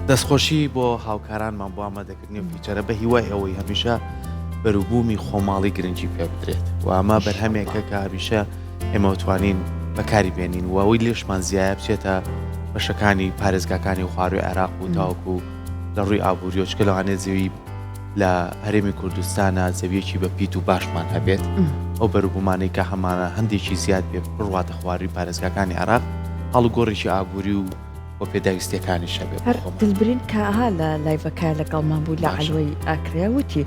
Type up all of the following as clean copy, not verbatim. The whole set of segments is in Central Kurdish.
دەستخۆشی بۆ هاوکارانمان بۆ ئامادەکردنی و فیچەرە بە هیوای ئەوەی هەمیشە بەروبوومی خۆماڵی گرنگی پێ بدرێت و ئەمە بەرهەمێکە کە هەمیشە ئێمە توانین بەکاری بێنین و ئەوەی لێشمان زیایە بچێتە بەشەکانی پارێزگاکانی و خواروی عێراق و تاوەکو لە ڕووی ئابووری و چکە لەوانێت زەوی لە هەرێمی کوردستانە زەویەکی بە پیت و باشمان هەبێت ئەو بەروبوومانەی کە هەمانە هەندێکی زیاد پێ بڕواتە خواروی پارێزگاکانی عێراق هەڵگۆڕێکی ئابووری و بۆ پێداویستیەکانی شەبێت دڵبرین کە ئاها لە لایڤەکە لەگەڵمان بوو لە عەلوەی ئاکریا وتی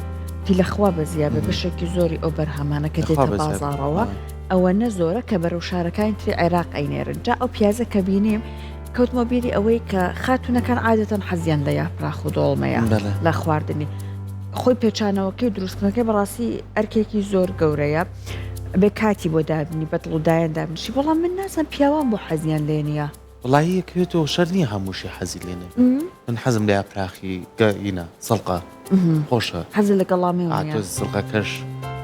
لەخوا بەزییا بە بەشێکی زۆری ئەو بەرهەمانە کە دێتە بازاڕەوە ئەوە نە زۆرە کە بەرەو شارەکانی تری عێراق ئەینێرن جا ئەو پیازە کە بینیم کەوتمۆبیلی ئەوەی کە خاتونەکان عادەتەن حەزیان لە یاپراخ و دۆڵمەیە لە خواردنی خۆی پێچانەوەکەی و دروستکردنەکەی بەڕاستی ئەرکێکی زۆر گەورەیە بێ کاتی بۆ دابنی بەدڵ و دایان دابنیشی بەڵام من نازان پیاوان بۆ حەزیان لێ نییە وڵی یەکێتەوە شەر نییە هەمووشی حەزی لێنێ من حەزم لە یاپراخی گەینە سەڵقە خۆشە حەزی لە گەڵامی ئاتۆ سڵقەکەش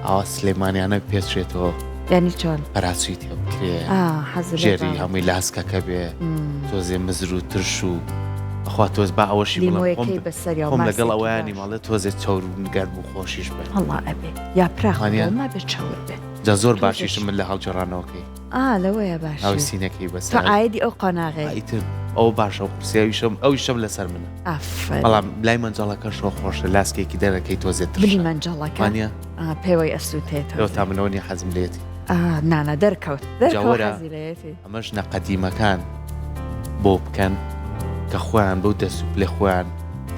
ئاوا سلێمانیانە پێچێتەوە یعنی چۆن پەراچوی تێ بکرێ ژێری هەمووی لاسکەکە بێ تۆزێ مزر و ترش و ئەخوا تۆز با ئەوەشی خۆم لەگەڵ ئەویانی ماڵێت تۆزێ چاور و نگەر بوو خۆشیش بێت هەڵا ئەبێ یا پراخانیان نابێت چاور بێت جا زۆر باشیشم من لە هەڵجێڕانەوەکەی لەوەیە باش ئەو سینەکەی بەس ئایدی ئەو قۆناغی ئیتر ئەو باشە و قورسیاویشم ئەویشم لەسەر منە بەڵام لای مەنجاڵەکە شۆ خۆشە لاسکێکی دەرەکەی تۆزێت بلی مەنجاڵەکانە پێوەی ئەسووتێت تا منەوەنی حەزم لێتی نانە دەرکەوت ئەمەش نەقەدیمەکان بۆ بکەن کە خۆیان بەو دەسوپ لێ خۆیان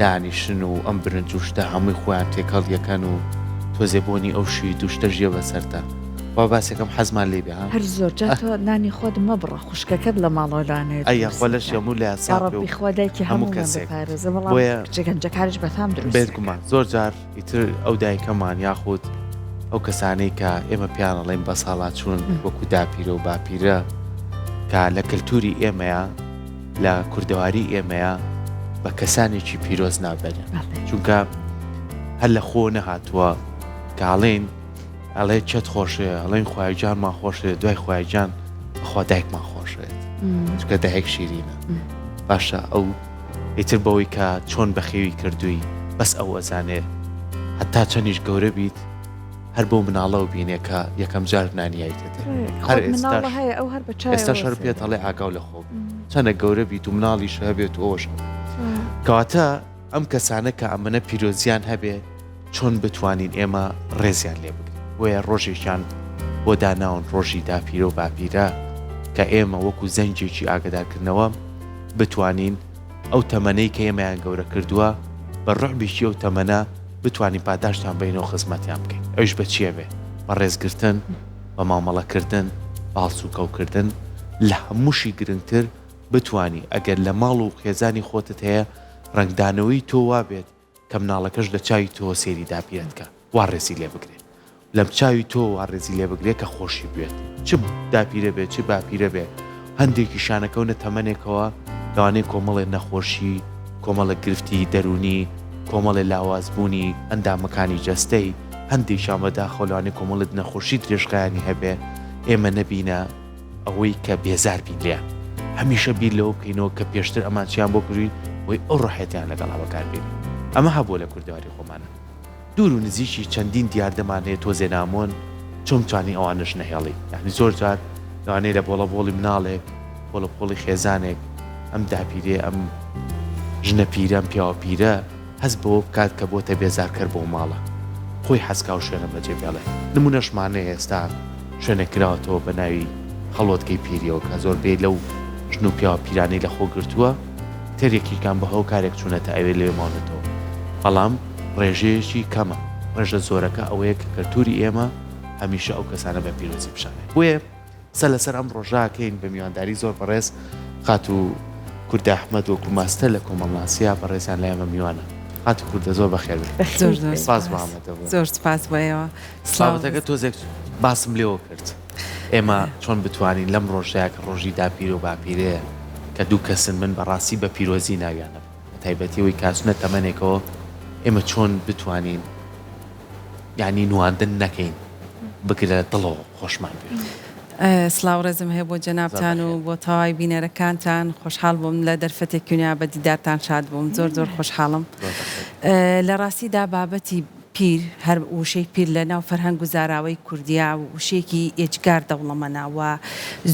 دانیشن و ئەم برنج و شتە هەمووی خۆیان تێکەڵ یەکەن و تۆزێبوونی ئەو شوی دوشتە ژێ بەسەرتە با باسێکم حەزمان لێ بێ هەر زۆر جاتۆ نانی خۆت مەبڕە خوشکەکەت لە ماڵۆلانێت ئەیە خۆ لەش هەموو لە یاڕەبی خۆدایکی هەموو کەسێکپارێزە بەڵام جەکارش بەتام دروست بێت گومان زۆر جار ئیتر ئەو دایکەمان یاخود ئەو کەسانەی کە ئێمە پیانەڵێن بە ساڵات چوون وەکو داپیرە و باپیرە کە لە کللتوری ئێمەیە لە کوردەواری ئێمەیە بە کەسانێکی پیرۆز نابێنێ چونکە هەر لە خۆ نەهاتووە کاڵێن ئەڵێ چەت خۆشەیە ئەڵێن خوایجانمان خۆشێت دوای خوایجان بەخوا دایکمان خۆشێت چکە دایک شیرینە باشە ئەو ئیتر بەوەی کە چۆن بەخێوی کردووی بەس ئەو ئەزانێ هەتا چەندیش گەورە بیت هەر بۆ مناڵە و بینێ کە یەکەم جار نانیایتێت ئێستا شەر پێت هەڵێ ئاگاو لە خۆ چەندە گەورە بیت و مناڵیش هەبێت و ئەوش کەواتە ئەم کەسانە کە ئەمەنە پیرۆزیان هەبێ چۆن بتوانین ئێمە ڕێزیان لێ بگرین وەیە ڕۆژێکیان بۆ داناون ڕۆژی داپیرە و باپیرە کە ئێمە وەکو زەنجێکی ئاگدارکردنەوە بتوانین ئەو تەمەنەی کە ئێمەیان گەورە کردووە بە ڕۆحبیشی ئەو تەمەنە بتوانین پاداشتان بینەوە خزمەتیان بکەین ئەوش بە چیە بێ بە ڕێزگرتن بە مامەڵەکردن باڵسوکەوکردن لە هەمووشی گرنگتر بتوانی ئەگەر لە ماڵ و خێزانی خۆتت هەیە ڕنگدانەوەی تۆ وا بێت کە مناڵەکەش لە چاوی تۆ سێری داپیرەتکە وا ڕێزی لێ بگرێت لەم چاوی تۆ وا ڕێزی لێ بگرێت کە خۆشی بێت چ داپیرە بێت چ باپیرە بێت هەندێکی شانەکەونە تەمەنێکەوە لەوانەیە کۆمەڵێ نەخۆشی کۆمەڵە گرفتی دەرونی کۆمەڵی لاوازبوونی ئەندامەکانی جەستەی هەندێک شامەدا خۆلوانی کۆمەڵت نەخۆشی درێژقایانی هەبێ ئێمە نەبینە ئەوەی کە بێزار بیلیان هەمیشە بیر لەوە بکەینەوە کە پێشتر ئەمانچیان بۆ کردوین وی ئەو ڕەحەتیان لەگەڵا بەکاربێن ئەمە هەبوو لە کوردەواری خۆمانە دوور و نزیکی چەندین دیاردەمان هەیە تۆزێ نامۆن چۆن توانی ئەوانش نەهێڵی یعنی زۆر جار لەوانەیە لە بۆڵی مناڵێک بۆڵە پۆڵی خێزانێک ئەم داپیرێ ئەم ژنە پیرە ئەم پیاوە پیرە هەز بۆ بکات کە بۆتە بێزارکرد بۆ ماڵە خۆی حەزکا و شوێنە بەجێ بێڵێ نمونەشمانەیە ئێستا شوێنە کراوەتەوە بە ناوی خەڵۆتکەی پیریەوە کە زۆر بێ لەو ژن و پیاوە پیرانەی لە خۆ گرتووە تێرێکیکان بە هەو کارێک چوونەتە ئەوێ لێمانێتەوە بەڵام ڕێژەیەکی کەمە ڕێژە زۆرەکە ئەوەیە کە کەلتوری ئێمە هەمیشە ئەو کەسانە بە پیرۆزی بشانێ بۆیە سە لەسەر ئەم ڕۆژاکەین بە میوانداری زۆر بەڕێز خات و کوردە ئەحمەد وەکو ماستە لە کۆمەڵناسییا بەڕێزیان لە ئێمە میوانە هات کوردە زۆر بەخێر زۆر سپاس بۆیەوە سلااوەتەکە تۆزێک باسم لێەوە کرد ئێمە چۆن بتوانین لەم ڕۆژەیە کە ڕۆژی داپیر و باپیرەیە کە دوو کەسن من بەڕاستی بە پیرۆزی ناویانە تایبەتیەوەی کاسونە تەمەنێکەوە ئێمە چۆن بتوانین یعنی نواندن نەکەین بگرە دڵەوە خۆشمان بێت سلااو ڕێزم هەیە بۆ جەنابتان و بۆ تەواوی بینەرەکانتان خۆشحاڵ بووم لە دەرفەتێکیونیا بە دیدارتان شاد بووم زۆر خۆشحاڵم لە ڕاستیدا بابەتی پیر هەر وشەی پیر لە ناو فەرهەنگ و زاراوەی کوردیا وشەیەکی ئێجگار دەوڵەمەناوە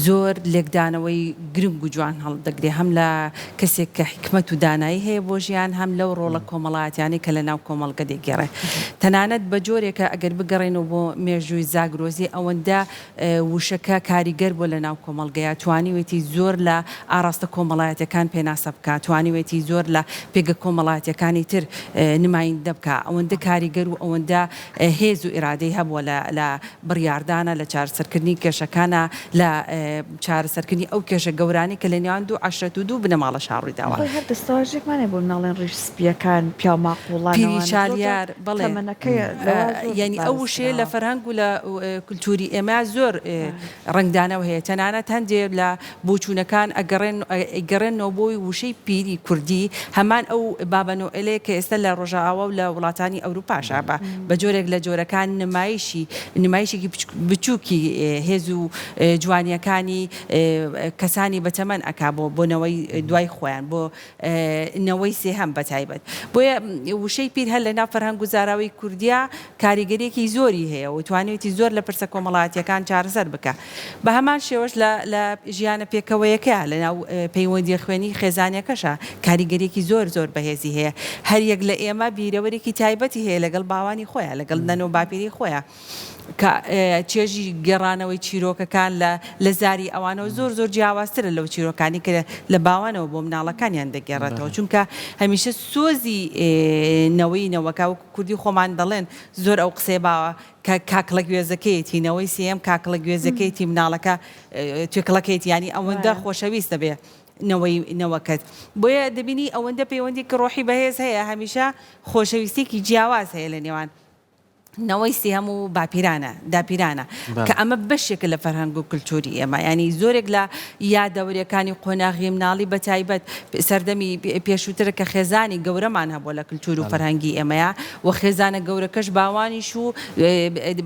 زۆر لێکدانەوەی گرنگ و جوان هەڵدەگرێ هەم لە کەسێک کە حکمت و دانایی هەیە بۆ ژیان هەم لەو ڕۆڵە کۆمەڵایەتیانی کە لە ناو کۆمەڵگە دەگێڕێ تەنانەت بە جۆرێکە ئەگەر بگەڕێنەوە بۆ مێژووی زاگرۆزی ئەوەندە وشەکە کاریگەر بۆ لە ناو کۆمەڵگەیە توانیوێتی زۆر لە ئاراستە کۆمەڵایەتەکان پێناسە بکات توانیوێتی زۆر لە پێگە کۆمەڵایەتەکانی تر نمایندە بکات ئەوەندە کاریگەر و ئەوەندە هێز و ئیرادەی هەبووە لە بڕیاردانە لە چارەسەرکردنی کێشەکانە لە چارەسەرکردنی ئەو کێشە گەورانی کە لە نێوان 282 بنەماڵە شاڕوویداوە هەر دەستەواژێکمانێ بۆ ناڵێن ڕیش سپیەکان پیا ماقوڵان پیری شالیار بەڵێ یعنی ئەو وشەیە لە فەرهەنگ و لە کولتوری ئێمە زۆر ڕنگدانەوە هەیە تەنانەت هەندێک لە بۆچوونەکان ئەگەڕێنەوە بۆی وشەی پیری کوردی هەمان ئەو بابەنۆئێلەیە کە ئێستا لە ڕۆژاوا و لە وڵاتانی ئەوروپاشە بە جۆرێک لە جۆرەکان نمایشێکی بچووکی هێز و جوانیەکانی کەسانی بەتەمەن ئەکا بۆنەوەی دوای خۆیان بۆ نەوەی سێهەم بەتایبەت بۆیە وشەی پیر هەر لە ناو فەرهەنگ و زاراوەی کوردیا کاریگەریەکی زۆری هەیە و توانێتی زۆر لە پرسە کۆمەڵایەتیەکان چارەسەر بکە بە هەمان شێوەش لە ژیانە پێکەوەیەکە لە ناو پەیوەندی خوێنی خێزانیەکەشە کاریگەریەکی زۆر بەهێزی هەیە هەر یەک لە ئێمە بیرەوەرێکی تایبەتی هەیە لەگەڵ باوانی خۆیان لەگەڵ نەنە و باپیری خۆیان کە چێژی گەڕانەوەی چیرۆکەکان لە زاری ئەوانەوە زۆر جیاوازترە لەو چیرۆکانی کە لە باوانەوە بۆ مناڵەکانیان دەگێڕێتەوە چونکە هەمیشە سۆزی نەوەکە و کوردی خۆمان دەڵێن زۆر ئەو قسەی باوە کە کاکڵە گوێزەکەیەتی نەوەی سێم کاکڵە گوێزەکەیتی مناڵەکە توێکڵەکەیتی ینی ئەوەندە خۆشەویستە بێ نەوەکەت بۆیە دەبینی ئەوەندە پەیوەندی کە ڕۆحی بەهێز هەیە هەمیشە خۆشەویستێکی جیاواز هەیە لە نێوان نەوەی سێهەم و داپیرانە کە ئەمە بەشێکە لە فەرهەنگ و کولتوری ئێمە ینی زۆرێک لە یادەوریەکانی قۆناغی مناڵی بەتایبەت سەردەمی پێشووترە کە خێزانی گەورەمان هەبووە لە کولتور و فەرهەنگی ئێمەیە و خێزانە گەورەکەش باوانیش و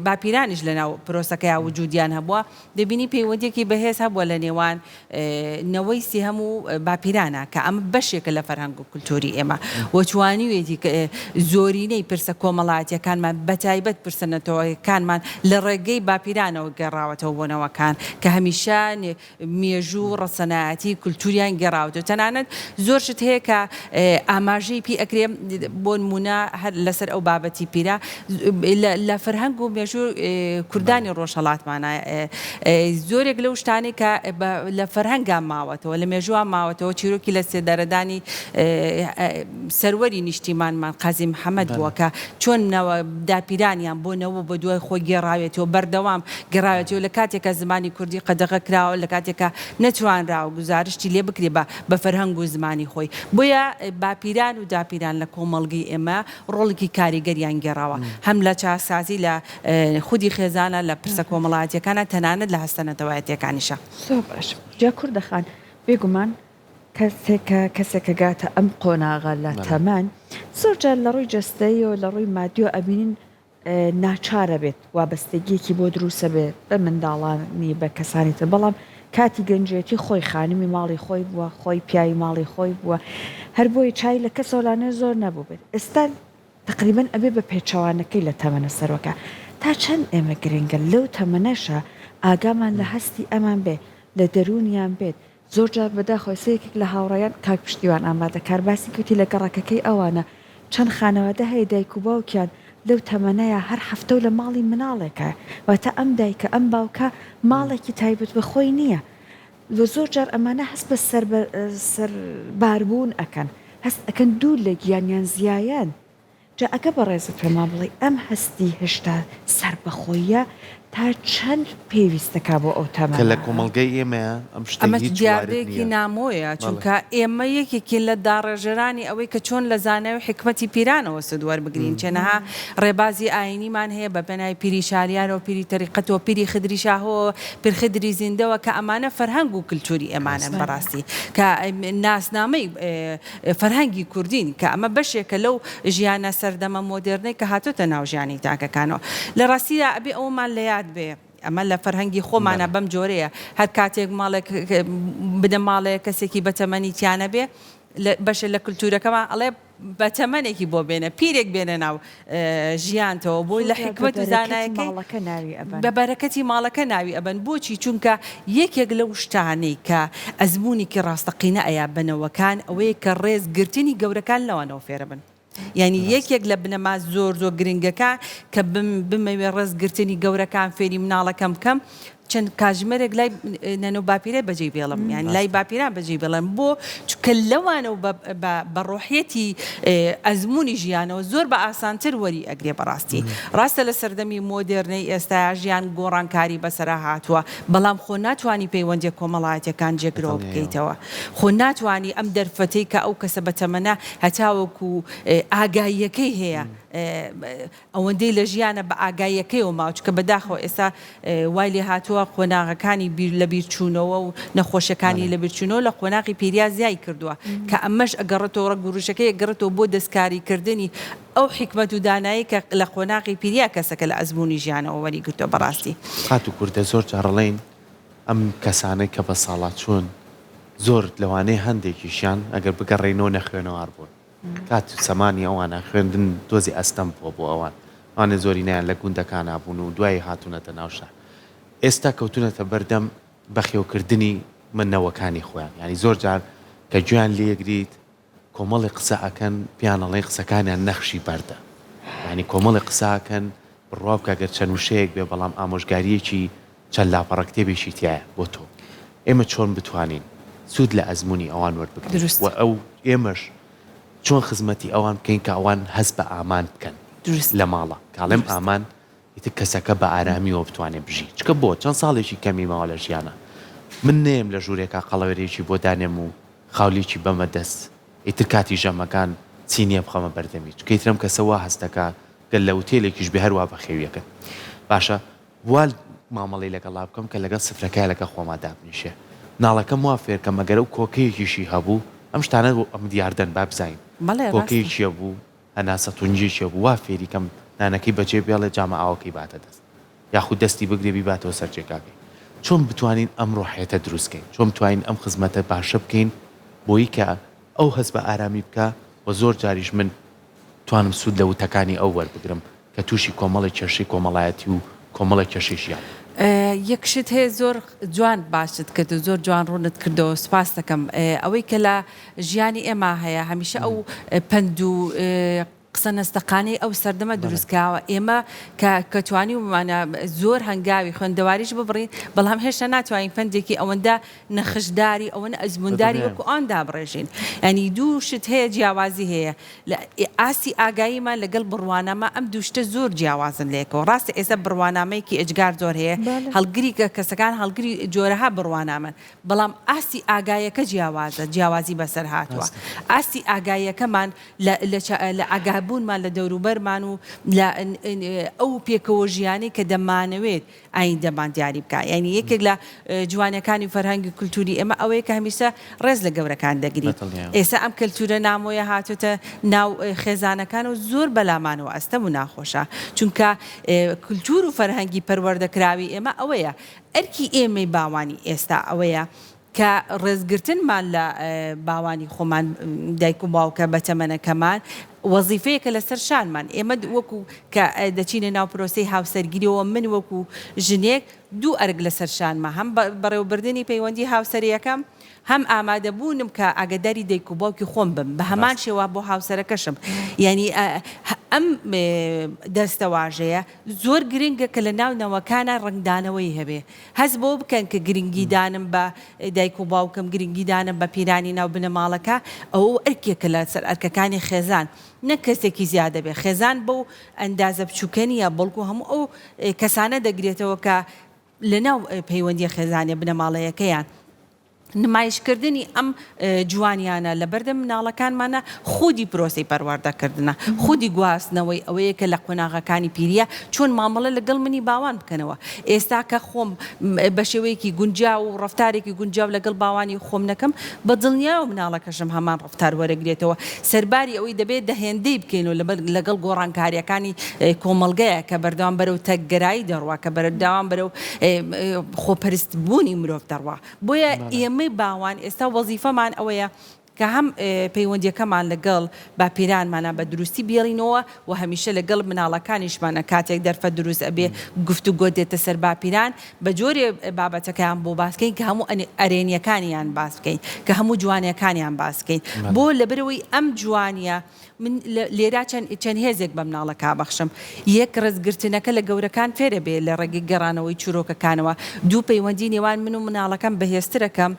باپیرانیش لە ناو پرۆسەکەی وجودیان هەبووە دەبینی پەیوەندێکی بەهێز هەبووە لە نێوان نەوەی سێهەم و باپیرانە کە ئەمە بەشێکە لە فەرهەنگ و کولتوری ئێمە وەتوانیوێتی زۆرینەی پرسە کۆمەڵایەتیەکانمان بەتایبەت پرسەنەتەوەیەکانمان لە ڕێگەی باپیرانەوە گەڕاوەتەوە بۆنەوەکان کە هەمیشە مێژوو ڕەسەنایەتی کولتوریان گەڕاوەتەوە تەنانەت زۆر شت هەیە کە ئاماژەی پێ ئەکرێ بۆ نمونە هەر لەسەر ئەو بابەتی پیرە لە فەرهەنگ و مێژوو کوردانی ڕۆژهەڵاتمانە زۆرێک لەو شتانی کە لە فەرهەنگان ماوەتەوە لە مێژووان ماوەتەوە چیرۆکی لە سێدەرەدانی سەروەری نیشتیمانمان قازی محەممەد بووە کە چۆن داپیرانیان بۆنەوە بە دوای خۆی گێڕاوێتەوە بەردەوام گەڕاوێتەوە لە کاتێکە زمانی کوردی قەدەغە کراوە لە کاتێکە نەتوانراوە گزارشتی لێ بکرێ بە فەرهەنگ و زمانی خۆی بۆیە باپیران و داپیران لە کۆمەڵگەی ئێمە ڕۆڵێکی کاریگەریان گێڕاوە هەم لە چاسازی لە خودی خێزانە لە پرسە کۆمەڵایەتیەکانە تەنانەت لە هەستەنەتەوەیەتیەکانیشە جا کوردەخان بێگومان کەسێکە گاتە ئەم قۆناغە لە تەمان زۆرجار لە ڕووی جەستەی و لە ڕووی مادیۆ ئەبینین ناچارە بێت وابەستگیەکی بۆ دروسە بێت بە منداڵانی بە کەسانی تر بەڵام کاتی گەنجێتی خۆی خانمی ماڵی خۆی بووە خۆی پیاوی ماڵی خۆی بووە هەر بۆی چای لە کەسەوڵانە زۆر نەبوو بێت ئێستا تقریبەن ئەبێ بە پێچەوانەکەی لە تەمەنە سەرۆکە تا چەند ئێمە گرنگە لەو تەمەنەشە ئاگامان لە هەستی ئەمان بێ لە دەرونیان بێت زۆرجار بەداخۆسەیەکێک لە هاوڕێیان کاک پشتیوان ئامادە کارباسی کوتی لە گەڕەکەکەی ئەوانە چەند خانەوادە هەیە دایک و باوکیان لەو تەمەنەیە هەر هەفتە و لە ماڵی مناڵێکە واتە ئەم دایکە ئەم باوکە ماڵێکی تایبەت بە خۆی نییە لە زۆرجار ئەمانە هەست بە سەرباربوون ئەکەن هەست ئەکەن دوو لە گیانیان زیایان جا ئەگە بە ڕێزت پێما بڵێ ئەم هەستی هێشتا سەربەخۆیە تا چەند پێویستەکە بۆ ئەو تەمەنە کە لە کۆمەڵگەی ئێمە ئەمە دیارێکی نامۆیە چونکە ئێمە یەکێکی لە داڕێژەرانی ئەوەی کە چۆن لە زانەوە حکمەتی پیرانەوە سودوەر بگرین چێنەها ڕێبازی ئاینیمان هەیە بە پێناوی پیری شاریانەوە پیری تەریقەتەوە پیری خدری شاهۆ پیرخدری زیندەوە کە ئەمانە فەرهەنگ و کلتوری ئێمانە بەڕاستی کە ناسنامەی فەرهەنگی کوردین کە ئەمە بەشێکە لەو ژیانە سەردەمە مۆدرنەی کە هاتوتە ناو ژیانی تاکەکانەوە لە ڕاستیدا ئەبێ ئەومان لە یاد بێ ئەمە لە فەرهەنگی خۆمانە بەم جۆرەیە هەر کاتێک ماڵێک بدە ماڵەیە کەسێکی بەتەمەنی تیانە بێ بەشە لە کولتورەکەمان ئەڵێ بەتەمەنێکی بۆ بێنە پیرێک بێنە ناو ژیانتەوە بۆی لە حکمت و زانایەکەی بە بەرەکەتی ماڵەکە ناوی ئەبەن بۆچی چونکە یەکێک لەو شتانەی کە ئەزمموونێکی ڕاستەقینە ئەیا بنەوەکان ئەوەیە کە ڕێزگرتنی گەورەکان لەوانەوە فێرە بن یعنی یەکێک لە بنەما زۆر گرنگەکە کە بمەوێ ڕێزگرتنی گەورەکان فێری مناڵەکەم بکەم چەند کاژمێرێک لای نەنە باپیرە بەجێ بێڵم یعنی لای باپیران بەجێ بێڵم بۆ چکە لەوانە بە ڕۆحیەتی ئەزمموی ژیانەوە زۆر بە ئاسانتر وەری ئەگرێ بەڕاستی ڕاستە لە سەردەمی مۆدرنەی ئێستا ژیان گۆڕانکاری بەسەرا هاتووە بەڵام خۆ ناتوانانی پەیوەندی کۆمەڵایەتەکان جێگرەوە بکەیتەوە خۆ ناتوانانی ئەم دەرفەتەی کە ئەو کەسە بەتەمەنە هەتاوەکو ئاگاییەکەی هەیە ئەوەندەی لە ژیانە بە ئاگاییەکەیەوە ماوچکە بەداخەوە ئێستا وای لێ هاتووە قۆناغەکانی لە بیرچوونەوە و نەخۆشەکانی لە بیرچوونەوە لە قۆناغی پێریا زیای کردووە کە ئەمەش ئەگەڕێتەوە ڕەگوڕوشەکەی گەڕێتەوە بۆ دەستکاریکردنی ئەو حکمت و دانایی کە لە قۆناغی پێریا کەسەکە لە ئەزمموی ژیانەوە وەری گرتووە بەڕاستی قات و کوردە زۆر جارڕڵین ئەم کەسانەی کە بە ساڵات چوون زۆر لەوانەیە هەندێکیشیان ئەگەر بگەڕێنەوە نەخوێنەوە بوون کات و سەمانی ئەوانە خوێندن دۆزی ئەستەم بۆ ئەوان ئەوانە زۆری نیان لە گوندەکان نابوون و دوای هاتوونەتە ناوشە ئێستا کەوتونەتە بەردەم بەخێوکردنی منەوەکانی خۆیان ینی زۆر جار کە گویان لێگریت کۆمەڵی قسە ئەکەن پیانەڵی قسەکانیان نەخشی بەردە ینی کۆمەڵی قساکەن بڕواب کەگەر چەند وشەیەک بێ بەڵام ئامۆژگاریەکی چەند لاپەڕە کتێبێکی تایە بۆ تۆ ئێمە چۆن بتوانین سوود لە ئەزمموی ئەوان وەربگرین و ئەو ئێمەش چۆن خزمەتی ئەوان بکەین کە ئەوان هەست بە ئامان بکەن لە ماڵە کاڵێم ئامان ئیتر کەسەکە بە ئارامیەوە بتوانێت بژی چکە بۆ چەند ساڵێکی کەمی ماوە لە ژیانە من نێم لە ژوورێکا قەڵەوەرێکی بۆ دانێم و خاولیکی بەمە دەست ئیتر کاتی ژەمەکان چینیە بخەمە بەردەمی چکەیترم کەسەوە هەستەکە گەل لە وتێلێکیش بێ هەروە بەخێویەکەن باشە وال مامەڵی لەگەڵا بکەم کە لەگەڵ سفرەکە لەگە خۆما دابنیشێ ناڵەکەم وا فێر کە مەگەرە و کۆکەیەکیشی هەبوو ئەم شتانە ئەم دیاردەن با بزین کۆکەیەکیە بوو هەناسە تونجێکیە بوو وا فێری کەم نانەکەی بەجێ بێڵێ جامە ئاوەکەی باتە دەست یاخود دەستی بگرێبی باتەوە سەرجێکاکەی چۆن بتوانین ئەم ڕۆحێتە دروستکەین چۆن بتوانین ئەم خزمەتە باشە بکەین بۆی کە ئەو هەست بە ئارامی بکە و زۆر جاریش من توانم سوود لە وتەکانی ئەو وەربگرم کە تووشی کۆمەڵی کێشەی کۆمەڵایەتی و کۆمەڵی کێشەیشیان یەکشت هەیە زۆر جوان باشت کرد و زۆر جوان ڕوونت کردەوە سپاس دەکەم ئەوەی کە لە ژیانی ئێمە هەیە هەمیشە ئەو پند و قسە نەستەقانەی ئەو سەردەمە دروستکاوە ئێمە کە توانی ومانە زۆر هەنگاوی خوێندەواریش ببڕین بەڵام هێشتا ناتوانین فەندێکی ئەوەندە نەخشداری ئەوەنە ئەزمونداری وەکو ئەوەندا بڕێژین ینی دوو شت هەیە جیاوازی هەیە لە ئاسی ئاگاییمان لەگەڵ بڕوانامە ئەم دووشتە زۆر جیاوازن لێکەوە ڕاستی ئێستا بڕوانامەیەکی ئەجگار زۆر هەیە هەڵگری کەسەکان هەڵگری جۆرەها بڕوانامن بەڵام ئاسی ئاگایەکە جیاوازە جیاوازی بەسەر هاتووە ئاسی ئاگایەکەمان لە ئاگابوونمان لە دەوروبەرمان و ئەو پێکەوە ژیانی کە دەمانەوێت ئایندەمان دیاری بکە یعنی یەکێک لە جوانەکانی فەرهەنگی کولتوری ئێمە ئەوەیە کە هەمیشە ڕێز لە گەورەکان دەگریت ئێستا ئەم کەلتورە نامۆیە هاتوتە ناو خێزانەکان و زۆر بەلامانەوە ئەستەم و ناخۆشە چونکە کولتور و فەرهەنگی پەروەردەکراوی ئێمە ئەوەیە ئەرکی ئێمەی باوانی ئێستا ئەوەیە کە ڕێزگرتنمان لە باوانی خۆمان دایک و باوکە بەتەمەنەکەمان وەزیفەیەکە لەسەر شانمان ئێمە وەکو کە دەچینە ناو پرۆسەی هاوسەرگیریەوە من وەکو ژنێک دوو ئەرگ لەسەر شانمە هەم بەڕێوەبردننی پەیوەندی هاوسەریەکەم هەم ئامادەبوونم کە ئاگداری دایک و باوکی خۆم بم بە هەمان شێوە بۆ هاوسەرەکەشم یعنی ئەم دەستەواژەیە زۆر گرنگە کە لە ناو نەوەکانە ڕنگدانەوەی هەبێ هەست بۆ بکەن کە گرنگی دانم بە دایک و باوکم گرنگی دانم بە پیرانی ناو بنەماڵەکە ئەو ئەرکێکە لە سەر ئەرکەکانی خێزان نە کەسێکی زیادە بێ خێزان بەو ئەندازە بچووکەنیە بەڵکو هەموو ئەو کەسانە دەگرێتەوە کە لە ناو پەیوەندی خێزانێ بنەماڵەیەکەیان نمایشکردنی ئەم جوانیانە لە بەردەم مناڵەکانمانە خودی پرۆسی پەروەردەکردنە خودی گواستنەوەی ئەوەیە کە لە قۆناغەکانی پیریە چۆن مامەڵە لەگەڵ منی باوان بکەنەوە ئێستا کە خۆم بە شێوەیەکی گونجاو و ڕفتارێکی گونجاو لەگەڵ باوانی خۆم نەکەم بە دڵنیا و مناڵەکەشم هەمان ڕفتار وەرەگرێتەوە سەرباری ئەوەی دەبێت دەهێندەی بکەین و لەگەڵ گۆڕانکاریەکانی کۆمەڵگەیە کە بەردەوام بەرەو تەکگەرایی دەڕوا کە بەردەوام بەرەو خۆپەرستبوونی مرۆڤ دەڕوا بۆیە ئێمە باوان ئێستا وەزیفەمان ئەوەیە کە هەم پەیوەندیەکەمان لەگەڵ باپیرانمانە بە دروستی بێڵینەوە و هەمیشە لەگەڵ مناڵەکانیشمانە کاتێک دەرفە دروست ئەبێ گفتوگۆ دێتە سەر باپیران بە جۆرێ بابەتەکەیان بۆ باسکەین کە هەموو ئەرێنیەکانیان باس بکەین کە هەموو جوانیەکانیان باس بکەین بۆ لەبەرەوەی ئەم جوانیە من لێرا چەند هێزێک بە مناڵەکە بەخشم یەک ڕزگرتنەکە لە گەورەکان فێرە بێ لە ڕێگەی گەڕانەوەی چورۆکەکانەوە دوو پەیوەندی نێوان من و مناڵەکەم بەهێزترەکەم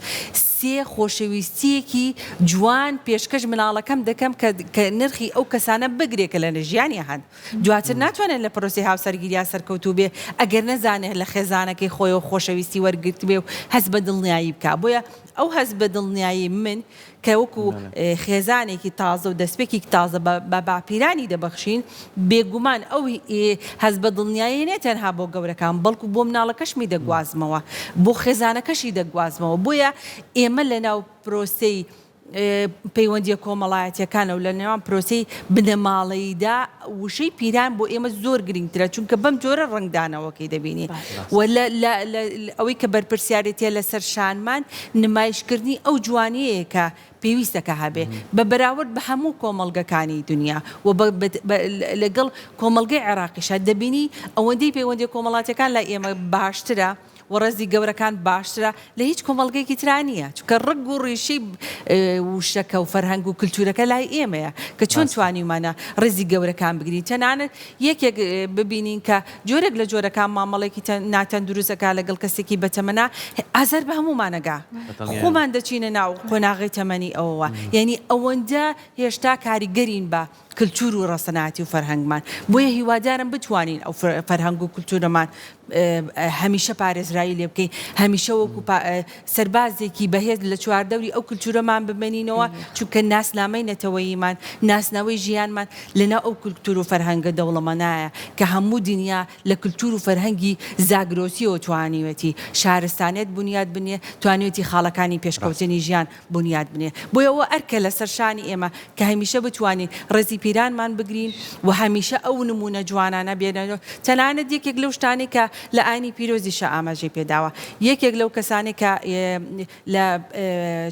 سێ خۆشەویستیەکی جوان پێشکەش مناڵەکەم دەکەم کە نرخی ئەو کەسانە بگرێکە لە نەژیانی هەن دواتر ناتوانێت لە پرۆسی هاوسەرگیریان سەرکەوتوو بێ ئەگەر نەزانێت لە خێزانەکەی خۆی و خۆشەویستی وەرگرت بێ و هەست بە دڵنیایی بکە بۆیە ئەو هەست بە دڵنیایی من کە وەکو خێزانێکی تازە و دەستپێکی تازە بە باپیرانی دەبەخشین بێگومان ئەو هەست بە دڵنیایی نێت تەنها بۆ گەورەکان بەڵکو بۆ مناڵەکەشمی دەگوازمەوە بۆ خێزانەکەشی دەگوازمەوە بۆیە ئێمە لەناو پرۆسەی پەیوەندیە کۆمەڵایەتیەکانە و لە نێوان پرۆسەی بنەماڵەییدا وشەی پیران بۆ ئێمە زۆر گرنگترە چونکە بەم جۆرە ڕنگدانەوەکەی دەبینی و ئەوەی کە بەرپرسیارەتە لەسەر شانمان نمایشکردنی ئەو جوانەیە کە پێویستەکە هەبێ بە بەراورد بە هەموو کۆمەڵگەکانی دنیا و لەگەڵ کۆمەڵگەی عێراقیشە دەبینی ئەوەندەی پەیوەندی کۆمەڵاتەکان لە ئێمە باشترە و ڕێزی گەورەکان باشترە لە هیچ کۆمەڵگەیەکی ترانیە چونکە ڕگ و ڕیشەی وشەکە و فەرهەنگ و کلتورەکە لای ئێمەیە کە چۆن توانیمانە ڕێزی گەورەکان بگرین تەنانەت یەکێک ببینین کە جۆرێک لە جۆرەکان مامەڵێکی ناتەن دروستەکە لەگەڵ کەسێکی بەتەمەنا ئازار بە هەمومانەگا خۆمان دەچینە ناو قۆناغی تەمەنی ئەوەوە یعنی ئەوەندە هێشتا کاریگەرین بە کلتور و ڕەسەناتی و فەرهەنگمان بۆیە هیوادارم بتوانین ئەو فەرهەنگ و کلتورەمان هەمیشە پارێزرایی لێ بکەین هەمیشە وەکو سەربازێکی بەهێز لە چواردەوری ئەو کلتورەمان بمێنینەوە چونکە ناسنامەی نەتەوەییمان ناسناوەی ژیانمان لەناو ئەو کلتور و فەرهەنگە دەوڵەمەنایە کە هەموو دنیا لە کلتور و فەرهەنگی زاگرۆسیەوە توانیوەتی شارستانێت بنیاد بنێ توانێتی خاڵەکانی پێشکەوتنی ژیان بنیاد بنێ بۆیە ئەوە ئەرکە لەسەر شانی ئێمە کە هەمیشە بتوانین ڕێزی پیرانمان بگرین و هەمیشە ئەو نمونە جوانانە بێنەوە تەنانەت یەکێک لەو شتانی کە لە ئاینی پیرۆزیشە ئاماژەی پێداوە یەکێک لەو کەسانی کە لە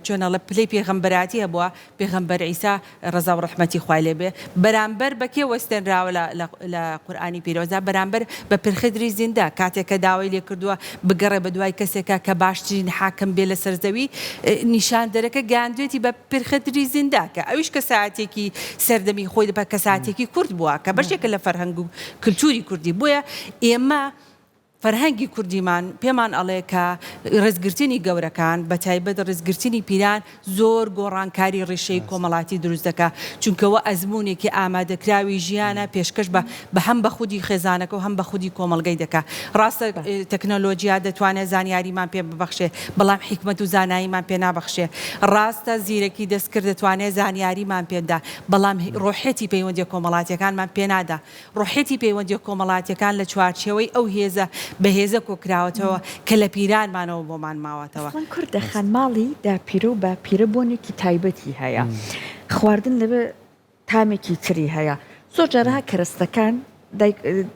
چۆنە لە پلەی پێغەمبەراتی هەبووە پێغەمبەر عیسا ڕەزا و ڕەحمەتی خوای لێ بێ بەرامبەر بە کێ وەستێنراوە لە قورئانی پیرۆزە بەرامبەر بە پرخدری زیندە کاتێک کە داوای لێ کردووە بگەڕێ بە دوای کەسێکە کە باشترین حاکم بێ لە سەرزەوی نیشاندەرەکە گەیاندوێتی بە پرخدری زیندە کە ئەویش کە ساعتێکی سەردەمی خۆی بە کەساتێکی کورد بووە کە بەشێکە لە فەرهەنگ و کلتوری کوردی بۆیە ئێمە فەرهەنگی کوردیمان پێمان ئەڵێ کە ڕێزگرتنی گەورەکان بە تایبەت ڕێزگرتنی پیران زۆر گۆڕانکاری ڕێشەی کۆمەڵاتی دروست دەکات چونکەوە ئەزمونێکی ئامادەکراوی ژیانە پێشکەش بە هەم بە خودی خێزانەکە و هەم بە خودی کۆمەڵگەی دەکات ڕاستە تەکنۆلۆژیا دەتوانێت زانیاریمان پێ ببەخشێ بەڵام حکمت و زاناییمان پێ نابەخشێ ڕاستە زیرەکی دەستکرد دەتوانێت زانیاریمان پێدا بەڵام ڕۆحێتی پەیوەندی کۆمەڵاتیەکانمان پێ نادا ڕۆحێتی پەیوەندی کۆمەڵاتیەکان لە چوارچێوەی ئەو هێزە بەهێزە کۆکراوەتەوە کە لە پیرانمانەوە بۆمان ماوەتەوە کوردەخان ماڵی داپیرە و باپیرە بۆنێکی تایبەتی هەیە خواردن لەبێ تامێکی تری هەیە زۆر جارها کەرەستەکان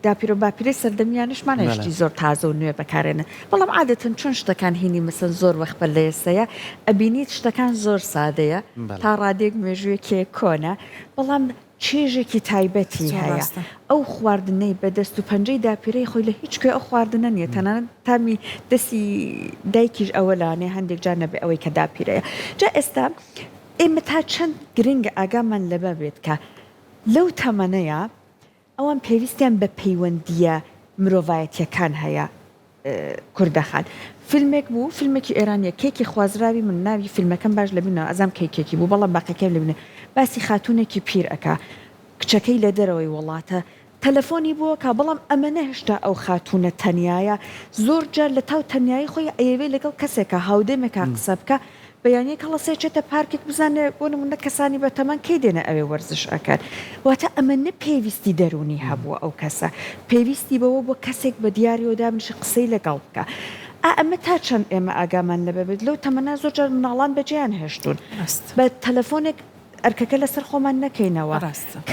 داپیرە و باپیرەی سەردەمیانشمان هێشتی زۆر تازە و نوێ بەکارێنە بەڵام عادەتەن چۆن شتەکان هینی مەسەن زۆر وەخت بە لە ئێستەیە ئەبینیت شتەکان زۆر سادەیە تا ڕادێک مێژوویەکێ کۆنە بەڵام چێژێکی تایبەتی هەیە ئەو خواردنەی بە دەست و پەنجەی داپیرەی خۆی لە هیچ کوێ ئەو خواردنە نیە تەنانەت تامی دەستی دایکیش ئەوە لاانێ هەندێک جار نەبێ ئەوەی کە داپیرەیە جا ئێستا ئێمە تا چەند گرنگە ئاگامان لەبە بێت کە لەو تەمەنەیە ئەوان پێویستیان بە پەیوەندیە مرۆڤایەتیەکان هەیە کوردەخان فیلمێک بوو فیلمێکی ئێرانیە کێکی خوازراوی من ناوی فیلمەکەم باش لەبینەوە ئەزام کێکێکی بوو بەڵام باقیەکەم لەبینە باسی خاتونێکی پیر ئەکا کچەکەی لە دەرەوەی وڵاتە تەلەفۆنی بووە کا بەڵام ئەمەنە هێشتا ئەو خاتونە تەنایە زۆر جار لە تاو تەنایی خۆی ئەیەوێ لەگەڵ کەسێکە هاودێمێکا قسە بکە بەیانەیە کەڵەسێچێتە پارکێک بزانێ بۆ نمونە کەسانی بە تەمان کەی دێنە ئەوێ وەرزش ئەکەن واتە ئەمە نە پێویستی دەرونی هەبووە ئەو کەسە پێویستی بەوە بۆ کەسێک بە دیاریەوە دامنیشە قسەی لەگەڵ بکە ئەمە تا چەند ئێمە ئاگامان لەبێ بێت لەو تەمەنا زۆر جار مناڵان بەجێیان هێشتون بە تەلەفۆنێک ئەرکەکە لەسەر خۆمان نەکەینەوە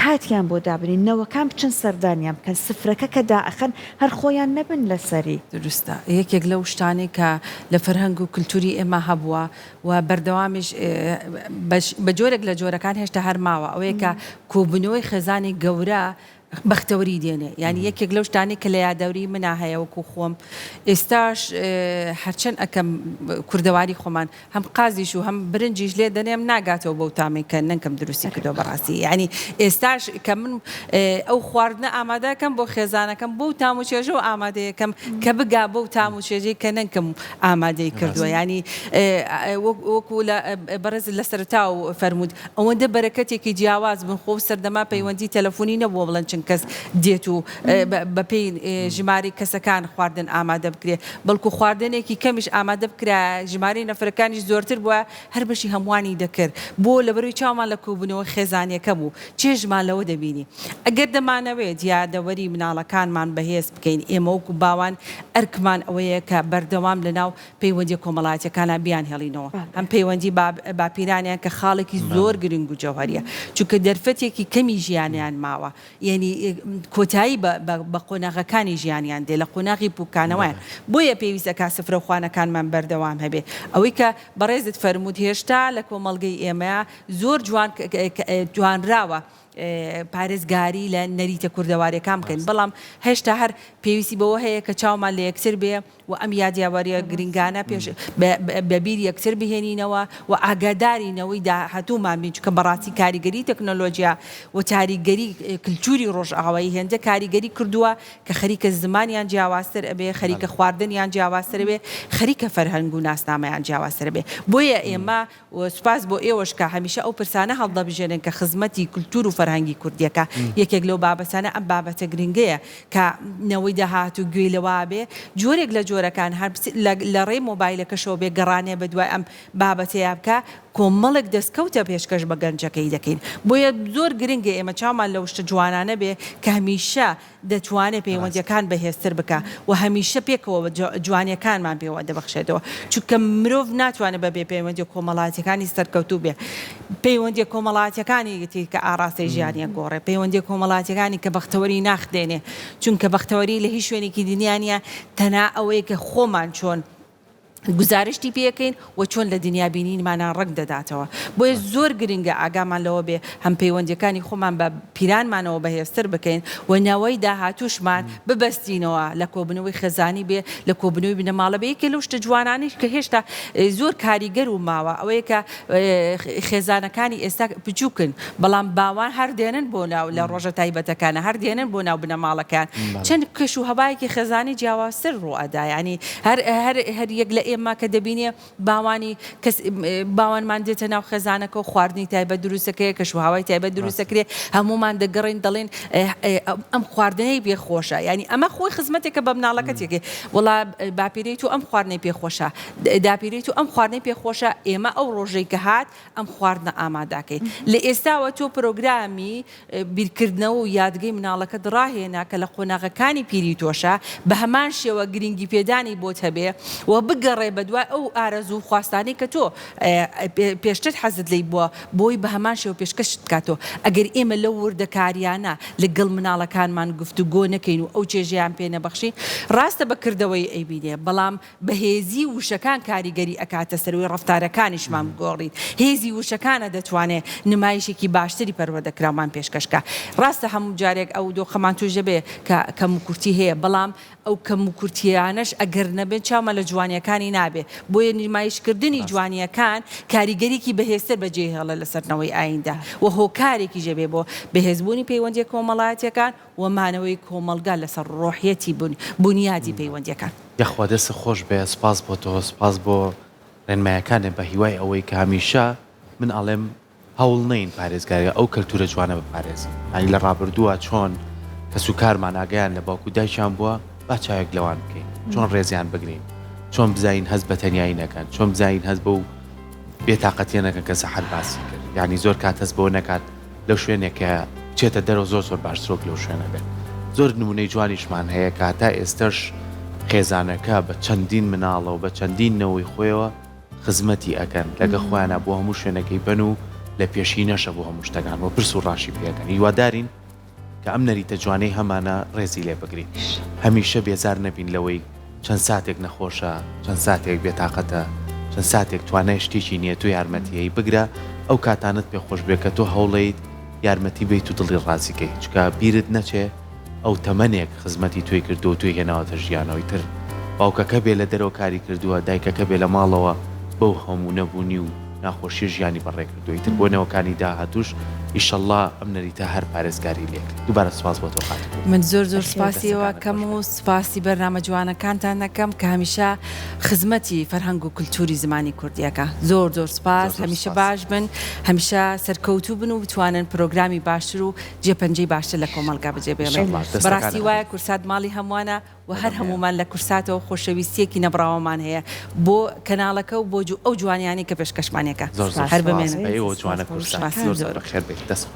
کاتیان بۆ دابنین نەوەکان بچن سەردانیان بکەن سفرەکە کە داخەن هەر خۆیان نەبن لەسەری دروستە یەکێک لەو شتانی کە لە فەرهەنگ و کللتوری ئێمە هەبووە و بەردەوامیش بە جۆرێک لە جۆرەکان هێشتا هەرماوە ئەوەیە کە کۆبنەوەی خێزانی گەورە بەختەوەری دێنێ ینی یەکێک لەو شتانی کە لە یادەوری منا هەیە وەکو خۆم ئێستاش هەرچەند ئەەکەم کوردەواری خۆمان هەم قازیش و هەم برنجیش لێ دەنێم ناگاتەوە بەو تامێککە نەکەم دروستی کردەوە بەڕاستی ینی ئێستاش کە من ئەو خواردنە ئامادەکەم بۆ خێزانەکەم بۆ تام و چێژە و ئامادەیەکەم کە بگا بەو تام و چێژەی کە نەکەم ئامادەی کردووە ینی وەکو بەڕێز لە سەرتا و فەرموود ئەوەندە بەرەکەتێکی جیاواز بن خۆ سەردەما پەیوەندی تەلەفۆنی نەبووە بڵێن کەس دێت و بەپێی ژماری کەسەکان خواردن ئامادە بکرێ بەڵکو خواردنێکی کەمیش ئامادە بکرا ژماری نەفرەکانیش زۆرتر بووە هەر بەشی هەمووانی دەکرد بۆ لە بەروی چاومان لە کۆبوونەوە خێزانیەکە بوو چێژمان لەوە دەبینی ئەگەر دەمانەوێت یادەوەری مناڵەکانمان بەهێز بکەین ئێمە وەکو باوان ئەرکمان ئەوەیە کە بەردەوام لەناو پەیوەندی کۆمەڵایەتەکانە بیان هێڵینەوە ئەم پەیوەندی باپیرانیان کە خاڵێکی زۆر گرنگ و جەوهەریە چونکە دەرفەتێکی کەمی ژیانیان ماوە یعنی کۆتایی بە قۆناغەکانی ژیانیان دێ لە قۆناغی بووکانەوەیان بۆیە پێویستە کا سفرەخوانەکانمان بەردەوام هەبێ ئەوەی کە بەڕێزت فەرموود هێشتا لە کۆمەڵگەی ئێمە زۆر جوانراوە پارێزگاری لە نەریتە کوردەوارەکان بکەین بەڵام هێشتا هەر پێویستی بەوە هەیە کە چاومان لە یەکسر بێ و ئەم یادیاوەریە گرنگانە پێش بەبیری یەکسر بهێنینەوە و ئاگادارینەوەی داهاتوومان بین چکە بەڕاستی کاریگەری تەکنۆلۆژیا و تاریگەری کللتوری ڕۆژئاوایی هێندە کاریگەری کردووە کە خەریکە زمانیان جیاوازتر ئەبێ خەریکە خواردنیان جیاوازتر بێ خەریکە فەرهەنگ و ناسنامەیان جیاوازتر بێ بۆیە ئێمە سوپاس بۆ ئێوەش کە هەمیشە ئەو پرسانە هەڵدەبژێنن کە خزمەتی کللتور و فەرهەنگی کوردیەکە یەکێک لەو بابەتانە ئەم بابەتە گرنگەیە کە نەوەی داهات و گوێ لەوا بێ جۆرێک لە جۆرەکان هەر لە ڕێی مۆبایلەکەشەوە بێ گەڕانێ بە دوای ئەم بابەتەیە بکە کۆمەڵێک دەستکەوتە پێشکەش بە گەنجەکەی دەکەین بۆیە زۆر گرنگە ئێمە چامان لەو شتە جوانانە بێ کە هەمیشە دەتوانێت پەیوەندیەکان بەهێزتر بکە و هەمیشە پێکەوە جوانیەکانمان پێوە دەبەخشێتەوە چونکە مرۆڤ ناتوانێت بەبێ پەیوەندی کۆمەڵایەتەکانی سەرکەوتوو بێ پەیوەندی کۆمەڵایەتەکانی گوتی کە ئاڕاستی ژیانیە گۆڕێ پەیوەندی کۆمەڵایەتەکانی کە بەختەوەری ناخدێنێ چونکە بەختەوەری لە هیچ شوێنێکی دنیاە تەنها ئەوەیە کە خۆمان چۆن گزارشتی پێکەین و چۆن لە دنیا بینینمانان ڕنگ دەداتەوە بۆیە زۆر گرنگە ئاگامان لەوە بێ هەم پەیوەندیەکانی خۆمان بە پیرانمانەوە بەهێزتر بکەین و ناوەی داهاتوشمان ببەستینەوە لە کۆبنەوەی خێزانی بێ لە کۆبنەوەی بنەماڵە بێ یەکێ لەو شتە جوانانیش کە هێشتا زۆر کاریگەر و ماوە ئەوەیە کە خێزانەکانی ئێستا بچووکن بەڵام باوان هەر دێنن بۆ ناو لە ڕۆژە تایبەتەکانە هر دێنن بۆ ناو بنەماڵەکان چەند کەش و هەبایەکی خێزانی جیاوازتر ڕوئەدا ینی هەر یەک لە ئێمە کە دەبینێ باوانی باوانمان دێتە ناو خێزانەکە و خواردنی تایبەت دروستەکەی کەشوهاوای تایبەت دروستەکرێ هەمومان دەگەڕین دەڵێن ئەم خواردنەی پێخۆشە ینی ئەمە خۆی خزمەتێکە بە مناڵەکەتێکی وڵا باپیرێت و ئەم خواردنەی پێخۆشە داپیرێت و ئەم خواردنەی پێخۆشە ئێمە ئەو ڕۆژەی کە هات ئەم خواردنە ئاماداکەین لە ئێستاوە تۆ پرۆگرامی بیرکردنەوە و یادگەی مناڵەکەت ڕاهێنا کە لە قۆناغەکانی پیری تۆشە بە هەمان شێوە گرنگی پێدانی بۆت هەبێ و بگەڕێ بە دوای ئەو ئارەزوو خواستانی کە تۆ پێشتر حەزت لی بووە بۆی بە هەمان شێوە پێشکەشت بکاتەوە ئەگەر ئێمە لەو وردەکاریانە لەگەڵ مناڵەکانمان گفتوگۆ نەکەین و ئەو چێژیان پێ نەبەخشین ڕاستە بەکردەوەی ئەیبینێ بەڵام بەهێزی وشەکان کاریگەری ئەکاتە سەروی ڕەفتارەکانیشمان بگۆڕین هێزی وشەکانە دەتوانێت نمایشێکی باشتری پەروەردەکرامان پێشکەشکە ڕاستە هەموو جارێک ئەو دۆخەمان توێژە بێ کە کەم و کورتی هەیە بەڵام ئەو کەم و کورتیانەش ئەگەر نەبێت چاومە لە جوانیەکانی نابێ بۆیە نمایشکردنی جوانیەکان کاریگەریکی بەهێزتر بەجێهێڵە لەسەرنەوەی ئایندا و هۆکارێکی ژەبێ بۆ بەهێزبوونی پەیوەندی کۆمەڵایەتیەکان و مانەوەی کۆمەلگا لەسەر ڕۆحیەتی بنیادی پەیوەندیەکان یاخوا دەست خۆش بێ سپاس بۆ تۆ سپاس بۆ ڕێنمایەکانێ بە هیوای ئەوەی کە هەمیشە من ئەڵێم هەوڵ نین پارێزگاریە ئەو کەلتورە جوانە بپارێزین ئەنی لە ڕابردووە چۆن کە سوکارمان ئاگیان لە باوکو دایکیان بووە با چاوێک لەوان بکەین چۆن ڕێزیان بگرین چۆن بزین هەست بە تەنیایی نەکەن چۆن بزین هەست بە و بێتاقەتیە نەکەن کە سەحەت باسی کرد یعنی زۆر کات هەست بەوە نەکات لەو شوێنێکە بچێتە دەرەوە زۆر باشترۆک لەو شوێنە بێت زۆر نمونەی جوانیشمان هەیە کە هەتا ئێستش خێزانەکە بە چەندین مناڵە و بە چەندین نەوەی خۆیەوە خزمەتی ئەەکەن لەگە خۆیانە بۆ هەموو شوێنەکەی بن و لە پێشی نەشە بۆ هەموو شتەکان و پرس و ڕاشی پێەکەن هیوادارین کە ئەم نەریتە جوانەی هەمانە ڕێزی لێ بگرین هەمیشە بێزار نەبین لەوەی چەند ساتێک نەخۆشە چەند ساتێک بێتاقەتە چەند ساتێک توانای شتێکی نییە تو یارمەتیەی بگرە ئەو کاتانت پێخۆش بێ کە تۆ هەوڵیت یارمەتی بیت و دڵی ڕازیکەی چکە بیرت نەچێ ئەو تەمەنێک خزمەتی توی کردو و توی هێناوەتە ژیانەوەی تر باوکەکە بێ لە دەرەوە کاری کردووە دایکەکە بێ لە ماڵەوە بەو هەموو نەبوونی و ناخۆشی ژیانی بەڕێ کردووی تر بۆ نەوەکانی داهاتوش ئیشەڵڵا ئەم نەریتە هەر پارێزگاری لێک دووبارە سوپاس بۆ تۆ قات من زۆر سپاسیەوە کەم و سپاسی بەرنامە جوانەکانتان نەکەم کە هەمیشە خزمەتی فەرهەنگ و کولتوری زمانی کوردیەکە زۆر سپاس هەمیشە باش بن هەمیشە سەرکەوتوو بن و بتوانن پرۆگرامی باشتر و جێپەنجەی باشتر لە کۆمەلگا بەجێ بێڵێن بەڕاستی وایە کورسات ماڵی هەمووانە و هەر هەمومان لە کورساتەوە خۆشەویستیەکی نەبراوەمان هەیە بۆ کەناڵەکە و بۆ ئەو جوانیانی کە پێشکەشمانێکە هەر بمێنن جوانە کورسات زۆر بەخێر بێت دەست